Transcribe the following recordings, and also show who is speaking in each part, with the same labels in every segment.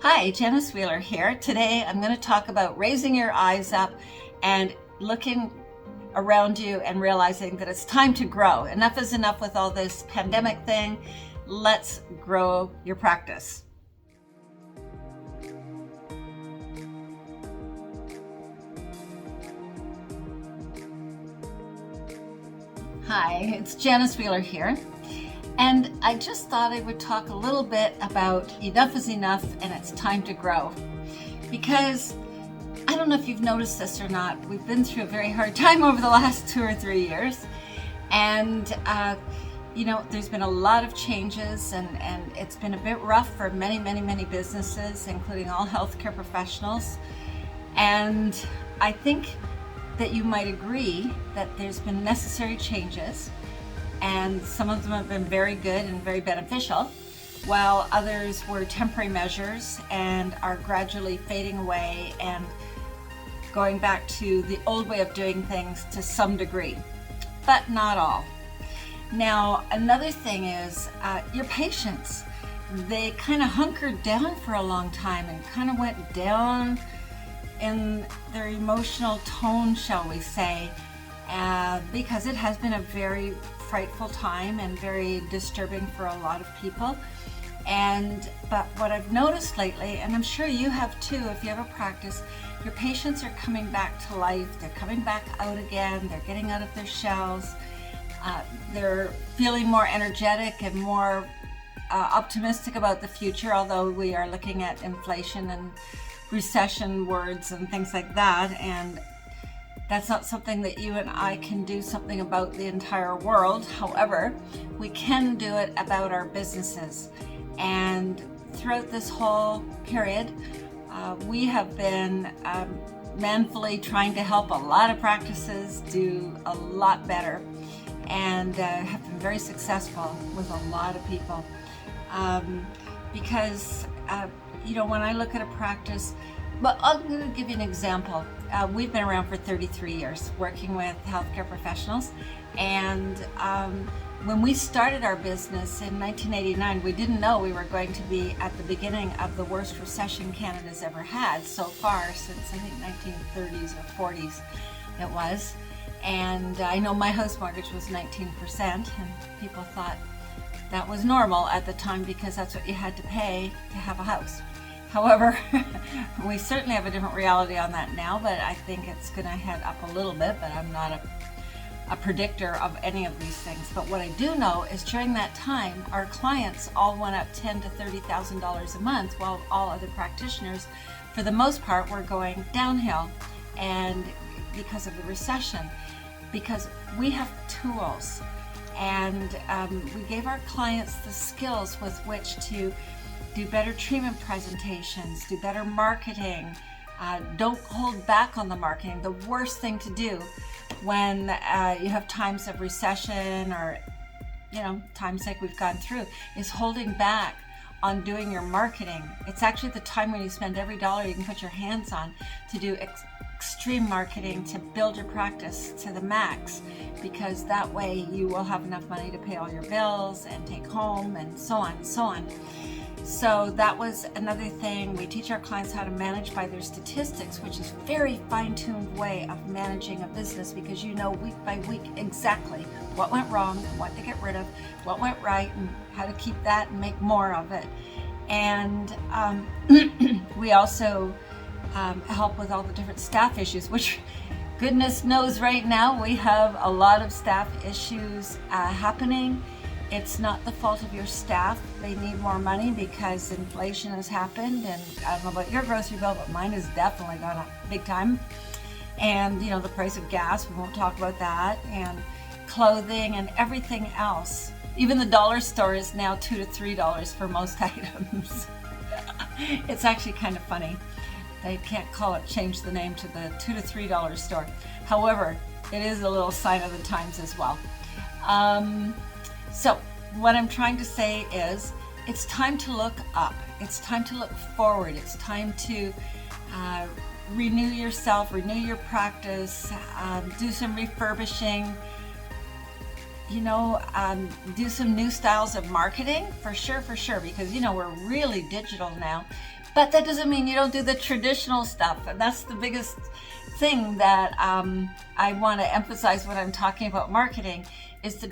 Speaker 1: Hi, Janice Wheeler here. Today I'm going to talk about raising your eyes up and looking around you and realizing that it's time to grow. Enough is enough with all this pandemic thing. Let's grow your practice. Hi, it's Janice Wheeler here. And I just thought I would talk a little bit about enough is enough and it's time to grow. Because I don't know if you've noticed this or not, we've been through a very hard time over the last 2 or 3 years. And, there's been a lot of changes and it's been a bit rough for many businesses, including all healthcare professionals. And I think that you might agree that there's been necessary changes, and some of them have been very good and very beneficial, while others were temporary measures and are gradually fading away and going back to the old way of doing things to some degree, but not all. Now, another thing is your patients. They kind of hunkered down for a long time and kind of went down in their emotional tone, shall we say, because it has been a very frightful time and very disturbing for a lot of people. But what I've noticed lately, and I'm sure you have too if you have a practice, your patients are coming back to life. They're coming back out again. They're getting out of their shells. They're feeling more energetic and more optimistic about the future, although we are looking at inflation and recession words and things like that, and that's not something that you and I can do something about the entire world. However, we can do it about our businesses. And throughout this whole period, we have been manfully trying to help a lot of practices do a lot better, and have been very successful with a lot of people. Because when I look at a practice, but I'm going to give you an example. We've been around for 33 years working with healthcare professionals, and when we started our business in 1989, we didn't know we were going to be at the beginning of the worst recession Canada's ever had so far, since I think 1930s or 40s it was. And I know my house mortgage was 19%, and people thought that was normal at the time because that's what you had to pay to have a house. However, we certainly have a different reality on that now, but I think it's going to head up a little bit, but I'm not a predictor of any of these things. But what I do know is during that time, our clients all went up $10,000 to $30,000 a month, while all other practitioners, for the most part, were going downhill. And because of the recession, because we have tools, and we gave our clients the skills with which to do better treatment presentations, do better marketing. Don't hold back on the marketing. The worst thing to do when you have times of recession or times like we've gone through is holding back on doing your marketing. It's actually the time when you spend every dollar you can put your hands on to do extreme marketing to build your practice to the max, because that way you will have enough money to pay all your bills and take home and so on and so on. So that was another thing. We teach our clients how to manage by their statistics, which is a very fine-tuned way of managing a business, because you know week by week exactly what went wrong and what to get rid of, what went right and how to keep that and make more of it. And we also help with all the different staff issues, which goodness knows right now we have a lot of staff issues happening. It's not the fault of your staff. They need more money because inflation has happened, and I don't know about your grocery bill, but mine has definitely gone up big time. And the price of gas, we won't talk about that, and clothing and everything else. Even the dollar store is now $2 to $3 for most items. It's actually kind of funny. They can't change the name to the $2 to $3 store. However, it is a little sign of the times as well. So what I'm trying to say is it's time to look up. It's time to look forward. It's time to renew yourself, renew your practice, do some refurbishing, do some new styles of marketing for sure, because we're really digital now. But that doesn't mean you don't do the traditional stuff. And that's the biggest thing that I want to emphasize when I'm talking about marketing is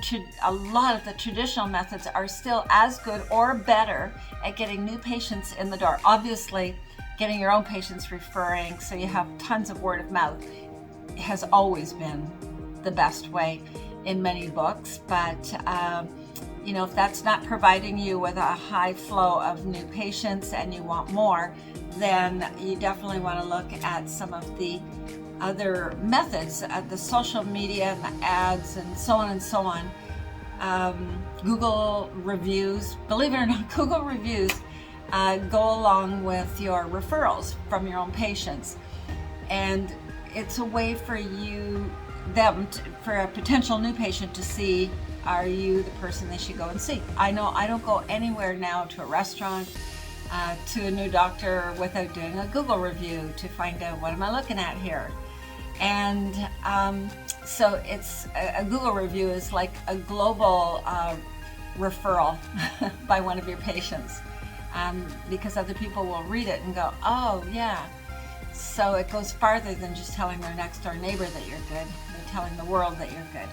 Speaker 1: a lot of the traditional methods are still as good or better at getting new patients in the door. Obviously, getting your own patients referring so you have tons of word of mouth has always been the best way in many books. But if that's not providing you with a high flow of new patients and you want more, then you definitely want to look at some of the other methods, the social media and the ads and so on and so on. Google reviews, believe it or not, Google reviews go along with your referrals from your own patients. And it's a way for for a potential new patient to see, are you the person they should go and see? I know I don't go anywhere now to a restaurant, to a new doctor without doing a Google review to find out what am I looking at here. And so it's a Google review is like a global referral by one of your patients, because other people will read it and go, oh yeah. So it goes farther than just telling their next door neighbor that you're good. They're telling the world that you're good.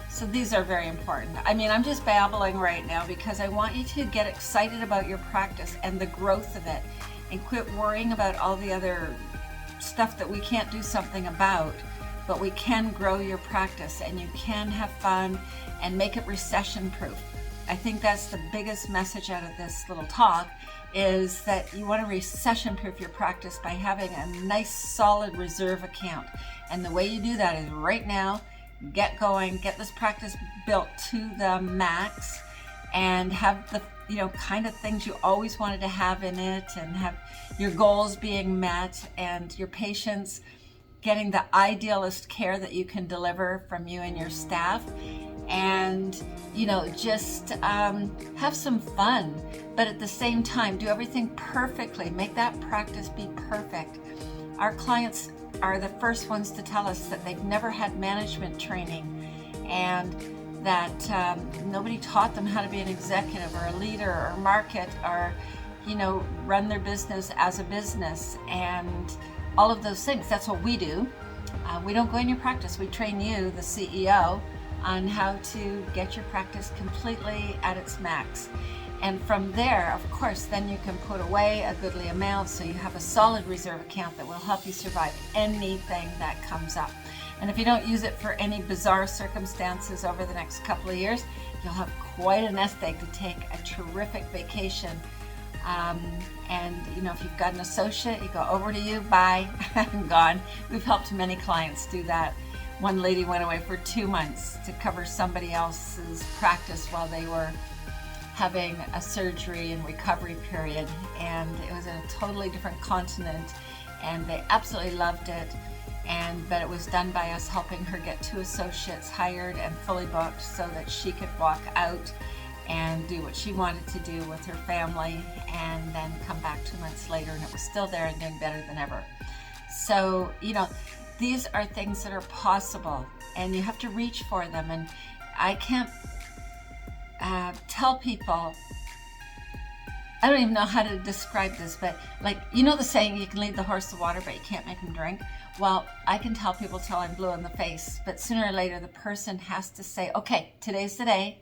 Speaker 1: So these are very important. I mean, I'm just babbling right now because I want you to get excited about your practice and the growth of it, and quit worrying about all the other stuff that we can't do something about. But we can grow your practice, and you can have fun and make it recession proof. I think that's the biggest message out of this little talk, is that you want to recession proof your practice by having a nice solid reserve account. And the way you do that is right now, get going, get this practice built to the max, and have the kind of things you always wanted to have in it, and have your goals being met and your patients getting the idealist care that you can deliver from you and your staff. And just have some fun, but at the same time do everything perfectly. Make that practice be perfect. Our clients are the first ones to tell us that they've never had management training, and that nobody taught them how to be an executive or a leader or market or run their business as a business, and all of those things. That's what we do. We don't go in your practice. We train you, the CEO, on how to get your practice completely at its max. And from there, of course, then you can put away a goodly amount so you have a solid reserve account that will help you survive anything that comes up. And if you don't use it for any bizarre circumstances over the next couple of years, you'll have quite a nest egg to take a terrific vacation. And if you've got an associate, you go, over to you, bye, I'm gone. We've helped many clients do that. One lady went away for 2 months to cover somebody else's practice while they were having a surgery and recovery period, and it was in a totally different continent, and they absolutely loved it. But it was done by us helping her get 2 associates hired and fully booked so that she could walk out and do what she wanted to do with her family, and then come back 2 months later and it was still there and doing better than ever. So these are things that are possible, and you have to reach for them. And I can't tell people, I don't even know how to describe this, but the saying, you can lead the horse to water, but you can't make him drink. Well, I can tell people till I'm blue in the face, but sooner or later the person has to say, okay, today's the day.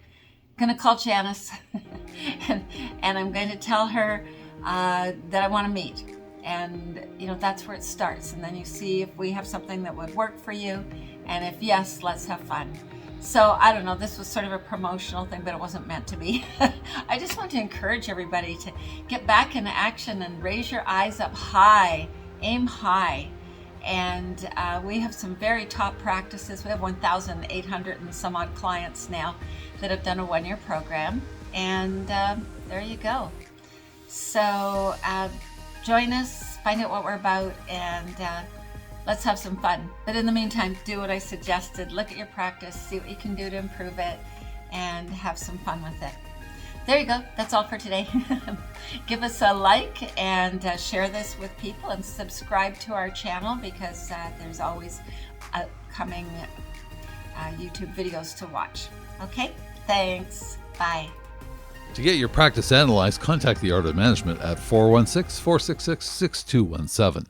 Speaker 1: I'm going to call Janice and I'm going to tell her that I want to meet. And that's where it starts. And then you see if we have something that would work for you, and if yes, let's have fun. So I don't know, this was sort of a promotional thing, but it wasn't meant to be. I just want to encourage everybody to get back in action and raise your eyes up high, aim high. And we have some very top practices. We have 1,800 and some odd clients now that have done a 1-year program. And there you go. So join us, find out what we're about, and let's have some fun. But in the meantime, do what I suggested. Look at your practice, see what you can do to improve it, and have some fun with it. There you go. That's all for today. Give us a like and share this with people, and subscribe to our channel, because there's always upcoming YouTube videos to watch. Okay? Thanks. Bye.
Speaker 2: To get your practice analyzed, contact the Art of Management at 416 466 6217.